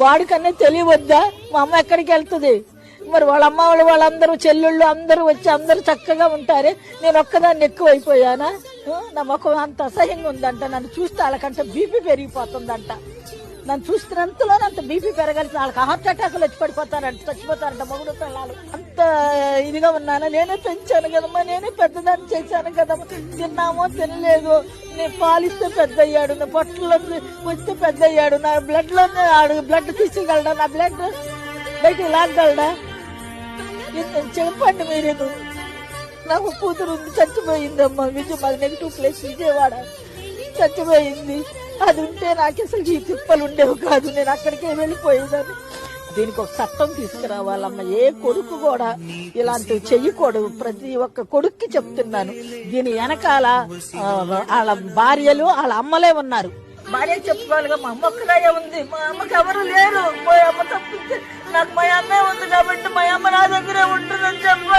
వాడికన్నా తెలియవద్దా మా అమ్మ ఎక్కడికి వెళ్తుంది? మరి వాళ్ళ అమ్మ వాళ్ళందరూ చెల్లెళ్ళు అందరూ వచ్చి అందరూ చక్కగా ఉంటారే, నేను ఒక్కదాన్ని ఎక్కువైపోయానా? నా ముఖం అంత అసహ్యంగా ఉందంట. నన్ను చూస్తే వాళ్ళకంటే బీపీ పెరిగిపోతుందంట. నన్ను చూస్తున్నంతలో అంత బీపీ పెరగాల్సిన వాళ్ళకి హార్ట్ అటాక్లు వచ్చి పడిపోతారంట, చచ్చిపోతారంట మొగుడు పిల్లలు. అంత ఇదిగా ఉన్నాను. నేనే పెంచాను కదమ్మా, నేనే పెద్దదాన్ని చేశాను కదమ్మా. తిన్నామో తినలేదు, నేను పాలిస్తే పెద్ద అయ్యాడు, నా పొట్టలో వస్తే పెద్ద అయ్యాడు, నా బ్లడ్ లోనే ఆడు బ్లడ్ తీసేయగలడా? నా బ్లడ్ బయటికి లాగలడా? చెప్పండి మీరు. నాకు కూతురు ఉంది, చచ్చిపోయిందమ్మా. మాది నెగిటివ్ ప్లేస్ విజయవాడ, చచ్చిపోయింది. అది ఉంటే నాకు అసలు ఈ తిప్పలు ఉండేవి కాదు, నేను అక్కడికే వెళ్ళిపోయేదాన్ని. దీనికి ఒక చట్టం తీసుకురావాలమ్మా. ఏ కొడుకు కూడా ఇలాంటివి చెయ్యకూడదు. ప్రతి ఒక్క కొడుక్కి చెప్తున్నాను. దీని వెనకాల వాళ్ళ భార్యలు వాళ్ళ అమ్మలే ఉన్నారు. భార్య చెప్పుకోవాలిగా, మా అమ్మ ఒక్కడే ఉంది, మా అమ్మకి ఎవరు లేరు. మా అమ్మ తప్పిస్తే నాకు మా అమ్మే ఉంది కాబట్టి మా అమ్మ నా దగ్గరే ఉంటుందని చెప్పు.